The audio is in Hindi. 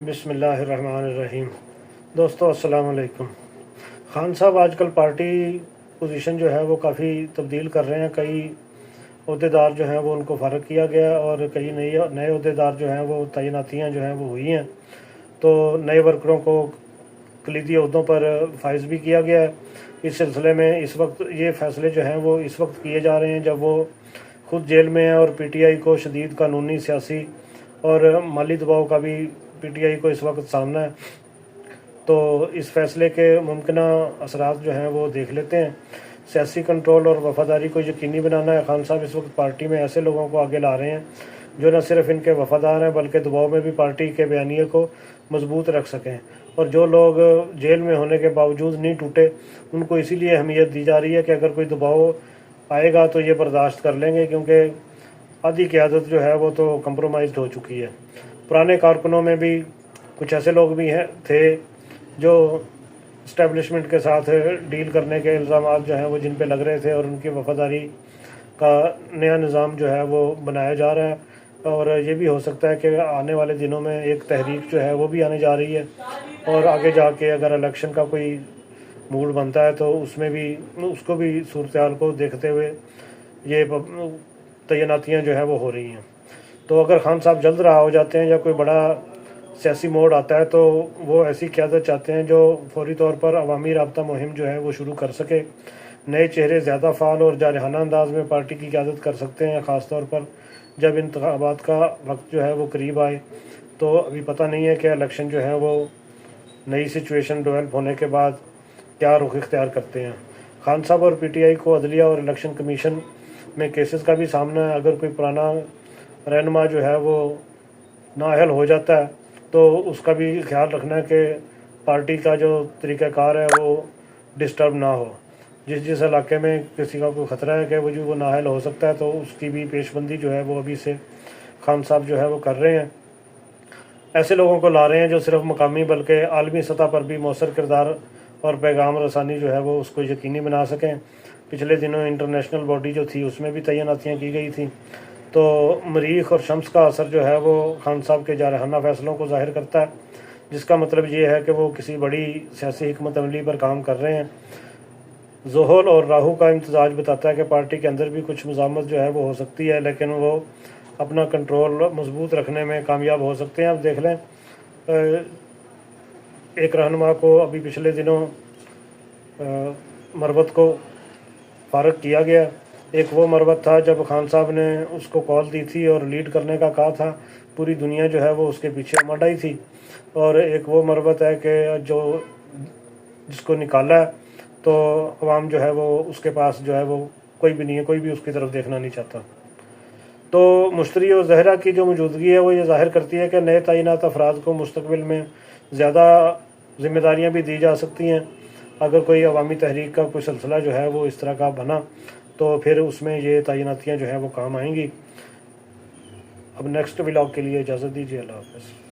बिस्मिल्लाहिर्रहमानिर्रहीम। दोस्तों अस्सलाम वालेकुम। खान साहब आजकल पार्टी पोजीशन जो है वो काफ़ी तब्दील कर रहे हैं। कई अहदेदार जो हैं वो उनको फ़ारग किया गया और कई नए नए अहदेदार जो हैं वो तैनातियाँ जो हैं वो हुई हैं। तो नए वर्करों को कलीदी अहदों पर फाइज भी किया गया है। इस सिलसिले में इस वक्त ये फ़ैसले जो हैं वो इस वक्त किए जा रहे हैं जब वो खुद जेल में है और पीटीआई को शदीद कानूनी, सियासी और माली दबाव का भी पीटीआई को इस वक्त सामना है। तो इस फैसले के मुमकिना असरात जो हैं वो देख लेते हैं। सियासी कंट्रोल और वफादारी को यकीनी बनाना है। खान साहब इस वक्त पार्टी में ऐसे लोगों को आगे ला रहे हैं जो न सिर्फ इनके वफादार हैं बल्कि दबाव में भी पार्टी के बयानिए को मजबूत रख सकें। और जो लोग जेल में होने के बावजूद नहीं टूटे, उनको इसीलिए अहमियत दी जा रही है कि अगर कोई दबाव आएगा तो ये बर्दाश्त कर लेंगे, क्योंकि आधी क़यादत जो है वो तो कंप्रोमाइज़ हो चुकी है। पुराने कारकुनों में भी कुछ ऐसे लोग भी थे जो इस्टेब्लिशमेंट के साथ डील करने के इल्ज़ाम जो हैं वो जिन पे लग रहे थे और उनकी वफादारी का नया निज़ाम जो है वो बनाया जा रहा है। और ये भी हो सकता है कि आने वाले दिनों में एक तहरीक जो है वो भी आने जा रही है और आगे जाके अगर इलेक्शन का कोई मूड बनता है तो उसमें भी उसको भी सूरत हाल को देखते हुए ये तैनातियाँ जो है वो हो रही हैं। तो अगर खान साहब जल्द रहा हो जाते हैं या कोई बड़ा सियासी मोड़ आता है तो वो ऐसी क़यादत चाहते हैं जो फौरी तौर पर अवामी राब्ता मुहिम जो है वो शुरू कर सके। नए चेहरे ज़्यादा फ़ाल और जारहाना अंदाज में पार्टी की क़यादत कर सकते हैं, ख़ास तौर पर जब इंतखाबात का वक्त जो है वो करीब आए। तो अभी पता नहीं है कि इलेक्शन जो है वो नई सिचुएशन डेवलप होने के बाद क्या रुख इख्तियार करते हैं। खान साहब और पीटीआई को अदलिया और इलेक्शन कमीशन में केसेस का भी सामना है। अगर कोई पुराना रहनुमा जो है वो नाअहल हो जाता है तो उसका भी ख्याल रखना है कि पार्टी का जो तरीक़ाकार है वो डिस्टर्ब ना हो। जिस इलाके में किसी का कोई ख़तरा है कि वो नाअहल हो सकता है तो उसकी भी पेशबंदी जो है वो अभी से खान साहब जो है वो कर रहे हैं। ऐसे लोगों को ला रहे हैं जो सिर्फ मकामी बल्कि आलमी सतह पर भी मौसर किरदार और पैगाम रसानी जो है वो उसको यकीनी बना सकें। पिछले दिनों इंटरनेशनल बॉडी जो थी उसमें भी तैनातियाँ की गई थी। तो मरीख और शम्स का असर जो है वो खान साहब के जारहाना फैसलों को जाहिर करता है, जिसका मतलब ये है कि वो किसी बड़ी सियासी हिकमत अमली पर काम कर रहे हैं। ज़ोहल और राहु का इम्तजाज बताता है कि पार्टी के अंदर भी कुछ मज़ामत जो है वो हो सकती है, लेकिन वो अपना कंट्रोल मजबूत रखने में कामयाब हो सकते हैं। अब देख लें, एक रहनुमा को अभी पिछले दिनों मरवत को फ़ारग किया गया। एक वो मरवत था जब खान साहब ने उसको कॉल दी थी और लीड करने का कहा था, पूरी दुनिया जो है वो उसके पीछे उमड़ आई थी। और एक वो मरवत है कि जो जिसको निकाला है तो अवाम जो है वो उसके पास जो है वो कोई भी नहीं है, कोई भी उसकी तरफ देखना नहीं चाहता। तो मुश्तरी और ज़हरा की जो मौजूदगी है वो ये ज़ाहिर करती है कि नए तैनात अफराद को मुस्तकबिल में ज़्यादा ज़िम्मेदारियाँ भी दी जा सकती हैं। अगर कोई अवामी तहरीक का कोई सिलसिला जो है वो इस तरह का बना तो फिर उसमें ये तैनातियाँ जो है वो काम आएंगी। अब नेक्स्ट व्लॉग के लिए इजाज़त दीजिए। अल्लाह हाफ़िज़।